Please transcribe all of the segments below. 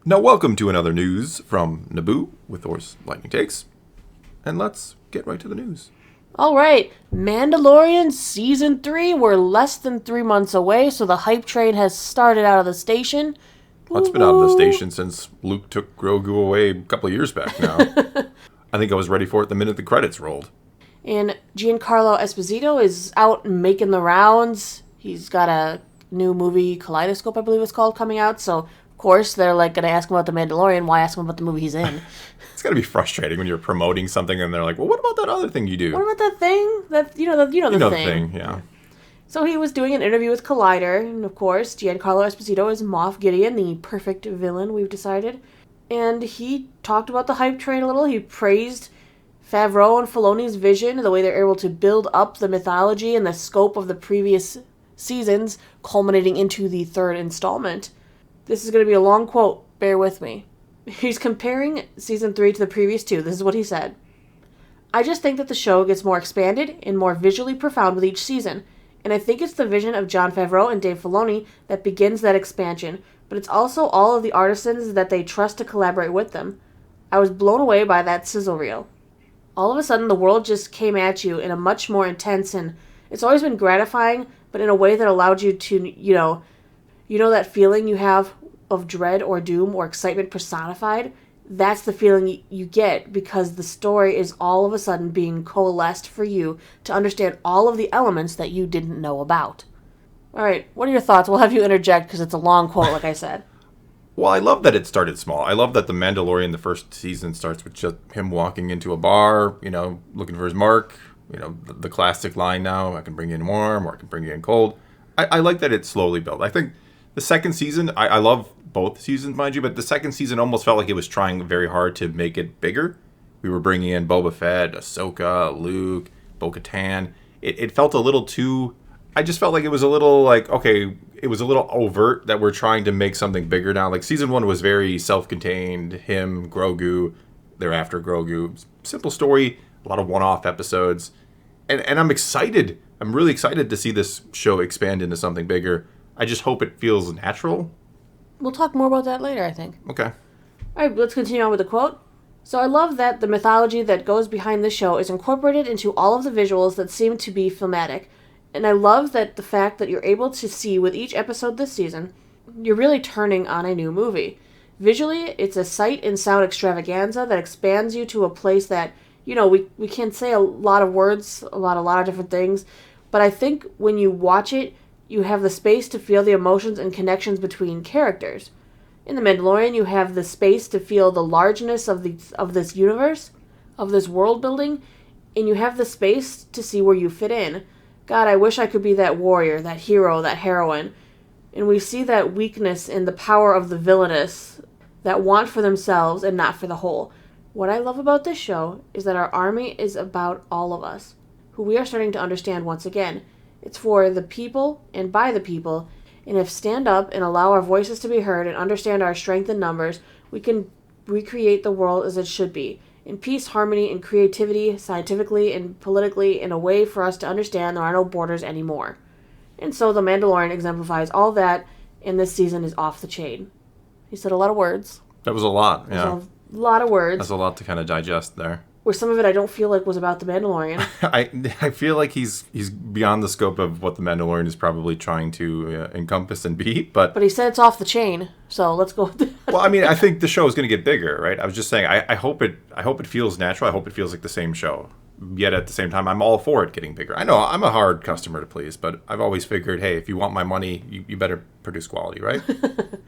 Now, welcome to another news from Naboo with Thor's Lightning Takes. And let's get right to the news. All right, Mandalorian Season 3. We're less than 3 months away, so the hype train has started out of the station. Well, it's been out of the station since Luke took Grogu away a couple of years back now. I think I was ready for it the minute the credits rolled. And Giancarlo Esposito is out making the rounds. He's got a new movie, Kaleidoscope, I believe it's called, coming out. So, of course, they're going to ask him about The Mandalorian. Why ask him about the movie he's in? It's got to be frustrating when you're promoting something and they're like, well, what about that other thing you do? What about that thing? The thing. Yeah. So he was doing an interview with Collider, and of course, Giancarlo Esposito is Moff Gideon, the perfect villain, we've decided. And he talked about the hype train a little. He praised Favreau and Filoni's vision, the way they're able to build up the mythology and the scope of the previous seasons, culminating into the third installment. This is going to be a long quote. Bear with me. He's comparing Season 3 to the previous two. This is what he said. I just think that the show gets more expanded and more visually profound with each season. And I think it's the vision of Jon Favreau and Dave Filoni that begins that expansion. But it's also all of the artisans that they trust to collaborate with them. I was blown away by that sizzle reel. All of a sudden, the world just came at you in a much more intense, and it's always been gratifying, but in a way that allowed you to, you know that feeling you have of dread or doom or excitement personified? That's the feeling you get because the story is all of a sudden being coalesced for you to understand all of the elements that you didn't know about. All right, what are your thoughts? We'll have you interject because it's a long quote, like I said. Well, I love that it started small. I love that The Mandalorian, the first season, starts with just him walking into a bar, looking for his mark. The classic line now, I can bring you in warm or I can bring you in cold. I like that it slowly built. I think the second season, I love both seasons, mind you, but the second season almost felt like it was trying very hard to make it bigger. We were bringing in Boba Fett, Ahsoka, Luke, Bo-Katan. It felt a little too... I just felt like it was a little it was a little overt that we're trying to make something bigger now. Like, season 1 was very self-contained. Him, Grogu, thereafter Grogu. Simple story, a lot of one-off episodes. And I'm excited. I'm really excited to see this show expand into something bigger. I just hope it feels natural. We'll talk more about that later, I think. Okay. All right, let's continue on with the quote. So I love that the mythology that goes behind this show is incorporated into all of the visuals that seem to be filmatic. And I love that the fact that you're able to see with each episode this season, you're really turning on a new movie. Visually, it's a sight and sound extravaganza that expands you to a place that, we can't say a lot of words about a lot of different things, but I think when you watch it, you have the space to feel the emotions and connections between characters. In The Mandalorian, you have the space to feel the largeness of this universe, of this world building, and you have the space to see where you fit in. God, I wish I could be that warrior, that hero, that heroine. And we see that weakness in the power of the villainous that want for themselves and not for the whole. What I love about this show is that our army is about all of us, who we are starting to understand once again. It's for the people and by the people, and if stand up and allow our voices to be heard and understand our strength in numbers, we can recreate the world as it should be, in peace, harmony, and creativity, scientifically and politically, in a way for us to understand there are no borders anymore. And so The Mandalorian exemplifies all that, and this season is off the chain. He said a lot of words. That was a lot, yeah. A lot of words. That's a lot to kind of digest there. Where some of it I don't feel like was about The Mandalorian. I feel like he's beyond the scope of what The Mandalorian is probably trying to encompass and be, but he said it's off the chain, so let's go. Well, I mean, I think the show is going to get bigger, right? I was just saying, I hope it feels natural. I hope it feels like the same show. Yet at the same time, I'm all for it getting bigger. I know I'm a hard customer to please, but I've always figured, hey, if you want my money, you better produce quality, right?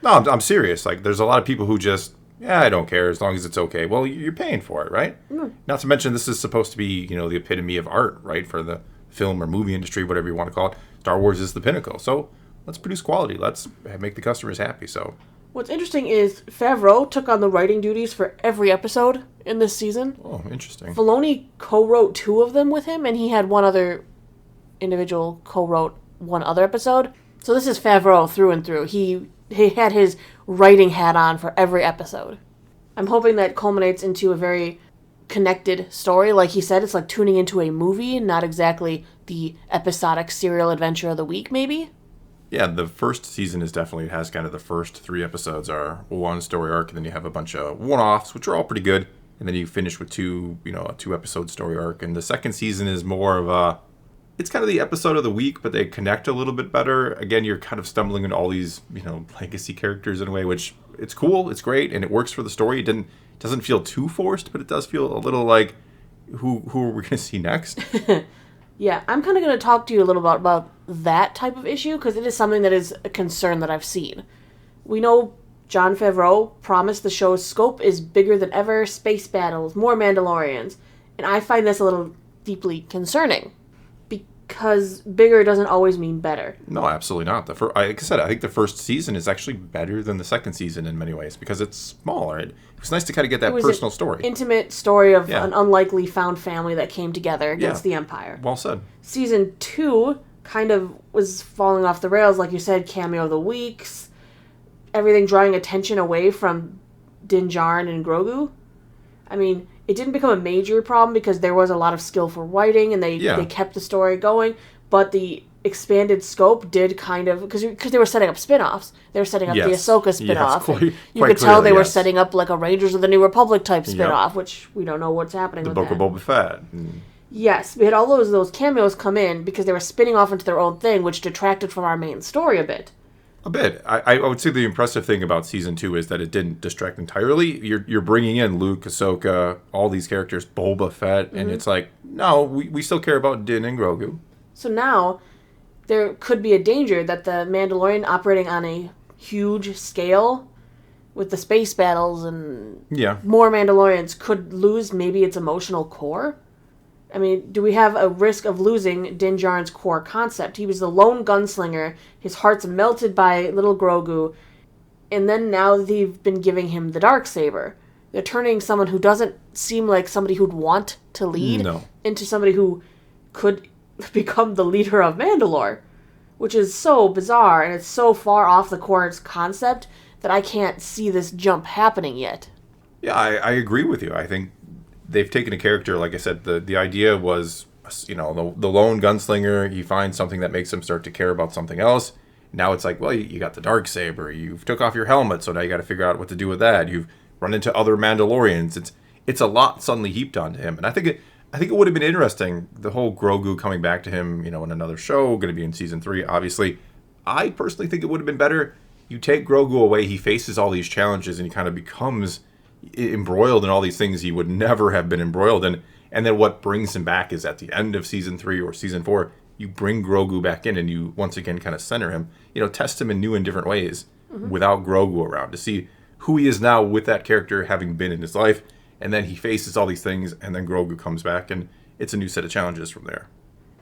No, I'm serious. Like, there's a lot of people who just, I don't care as long as it's okay. Well, you're paying for it, right? Mm. Not to mention, this is supposed to be, the epitome of art, right? For the film or movie industry, whatever you want to call it. Star Wars is the pinnacle. So let's produce quality. Let's make the customers happy. So what's interesting is Favreau took on the writing duties for every episode in this season. Oh, interesting. Filoni co-wrote 2 of them with him, and he had one other individual co-wrote one other episode. So this is Favreau through and through. He had his writing hat on for every episode. I'm hoping that culminates into a very connected story. Like he said, it's like tuning into a movie, not exactly the episodic serial adventure of the week, maybe. Yeah, the first season is definitely, it has kind of the first 3 episodes are one story arc, and then you have a bunch of one-offs, which are all pretty good, and then you finish with a 2 episode story arc. And the second season is more of a, it's kind of the episode of the week, but they connect a little bit better. Again, you're kind of stumbling into all these, legacy characters in a way, which it's cool, it's great, and it works for the story. It doesn't feel too forced, but it does feel a little like, who are we going to see next? Yeah, I'm kind of going to talk to you a little bit about that type of issue, because it is something that is a concern that I've seen. We know Jon Favreau promised the show's scope is bigger than ever, space battles, more Mandalorians, and I find this a little deeply concerning, because bigger doesn't always mean better. No, absolutely not. Like I said, I think the first season is actually better than the second season in many ways, because it's smaller. It was nice to kind of get that personal story. Intimate story of an unlikely found family that came together against the Empire. Well said. Season 2 kind of was falling off the rails, like you said, cameo of the weeks, everything drawing attention away from Din Djarin and Grogu. I mean, it didn't become a major problem because there was a lot of skillful writing and they kept the story going, but the expanded scope did kind of, because they were setting up spin-offs. They were setting up the Ahsoka spin-off. Yes, you could tell they were setting up like a Rangers of the New Republic type spin-off, which we don't know what's happening with that. The Book of Boba Fett. Yes, we had all those cameos come in because they were spinning off into their own thing, which detracted from our main story a bit. A bit. I would say the impressive thing about season 2 is that it didn't distract entirely. You're bringing in Luke, Ahsoka, all these characters, Boba Fett, and it's like, no, we still care about Din and Grogu. So now, there could be a danger that the Mandalorian operating on a huge scale with the space battles and more Mandalorians could lose maybe its emotional core. I mean, do we have a risk of losing Din Djarin's core concept? He was the lone gunslinger, his heart's melted by little Grogu, and then now they've been giving him the Darksaber. They're turning someone who doesn't seem like somebody who'd want to lead into somebody who could become the leader of Mandalore, which is so bizarre, and it's so far off the core concept that I can't see this jump happening yet. Yeah, I agree with you. I think they've taken a character, like I said, the idea was, the lone gunslinger, he finds something that makes him start to care about something else. Now it's like, well, you got the Darksaber, you've took off your helmet, so now you got to figure out what to do with that. You've run into other Mandalorians. It's a lot suddenly heaped onto him. And I think it would have been interesting, the whole Grogu coming back to him, in another show, going to be in season 3, obviously. I personally think it would have been better. You take Grogu away, he faces all these challenges, and he kind of becomes embroiled in all these things he would never have been embroiled in, and then what brings him back is at the end of season 3 or season 4, you bring Grogu back in and you once again kind of center him, test him in new and different ways without Grogu around to see who he is now with that character having been in his life, and then he faces all these things, and then Grogu comes back and it's a new set of challenges from there.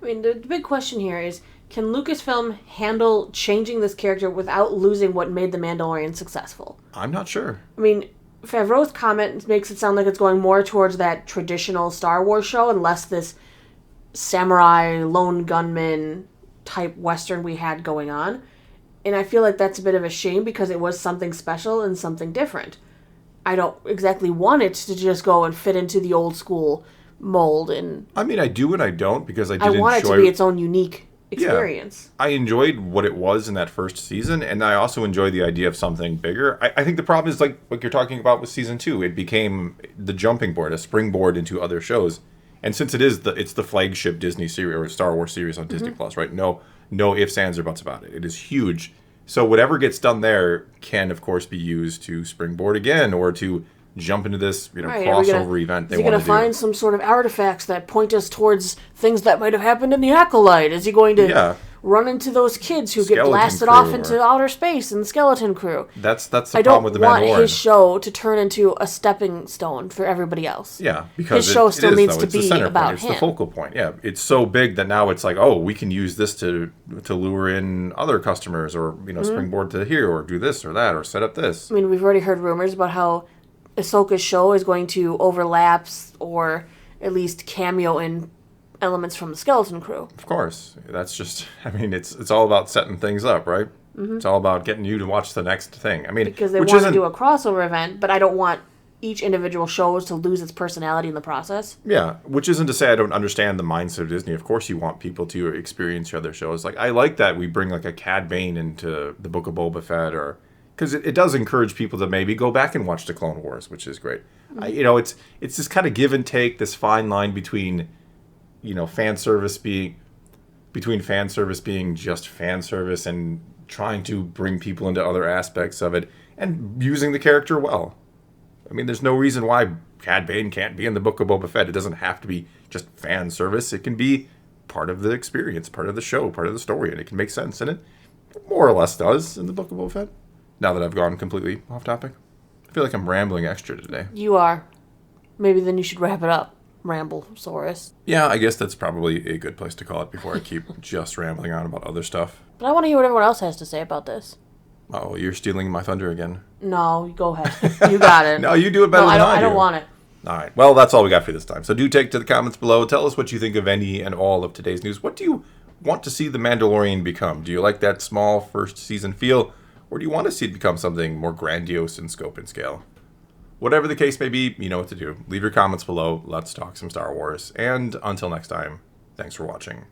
I mean, the big question here is, can Lucasfilm handle changing this character without losing what made The Mandalorian successful? I'm not sure. I mean, Favreau's comment makes it sound like it's going more towards that traditional Star Wars show and less this samurai, lone gunman type Western we had going on. And I feel like that's a bit of a shame because it was something special and something different. I don't exactly want it to just go and fit into the old school mold. And I mean, I do and I don't, because I want it to be its own unique experience. Yeah, I enjoyed what it was in that first season, and I also enjoyed the idea of something bigger. I think the problem is like you're talking about with season 2. It became the jumping board, a springboard into other shows. And since it's the flagship Disney series or Star Wars series on Disney Plus, right? No ifs, ands, or buts about it. It is huge. So whatever gets done there can, of course, be used to springboard again or to jump into this crossover event they want to do. Is he going to find some sort of artifacts that point us towards things that might have happened in the Acolyte? Is he going to run into those kids who get blasted off into outer space in the Skeleton Crew? That's the problem with The Mandalorian. I don't want his show to turn into a stepping stone for everybody else. Yeah, because his show still needs to be about it's him. It's the focal point. Yeah, it's so big that now it's like, oh, we can use this to lure in other customers, or springboard to here, or do this or that, or set up this. I mean, we've already heard rumors about how Ahsoka's show is going to overlap or at least cameo in elements from the Skeleton Crew. Of course. That's just, it's all about setting things up, right? It's all about getting you to watch the next thing. Because they want to do a crossover event, but I don't want each individual shows to lose its personality in the process. Yeah, which isn't to say I don't understand the mindset of Disney. Of course you want people to experience your other shows. Like, I like that we bring, like, a Cad Bane into the Book of Boba Fett, or... Because it does encourage people to maybe go back and watch the Clone Wars, which is great. It's this kind of give and take, this fine line between, fan service being just fan service and trying to bring people into other aspects of it and using the character well. I mean, there's no reason why Cad Bane can't be in the Book of Boba Fett. It doesn't have to be just fan service. It can be part of the experience, part of the show, part of the story, and it can make sense. And it more or less does in the Book of Boba Fett. Now that I've gone completely off topic. I feel like I'm rambling extra today. You are. Maybe then you should wrap it up, Ramblesaurus. Yeah, I guess that's probably a good place to call it before I keep just rambling on about other stuff. But I want to hear what everyone else has to say about this. Oh, you're stealing my thunder again. No, go ahead. You got it. No, you do it better than I do. I don't want it. All right. Well, that's all we got for this time. So do take to the comments below. Tell us what you think of any and all of today's news. What do you want to see The Mandalorian become? Do you like that small first season feel? Or do you want to see it become something more grandiose in scope and scale? Whatever the case may be, you know what to do. Leave your comments below. Let's talk some Star Wars. And until next time, thanks for watching.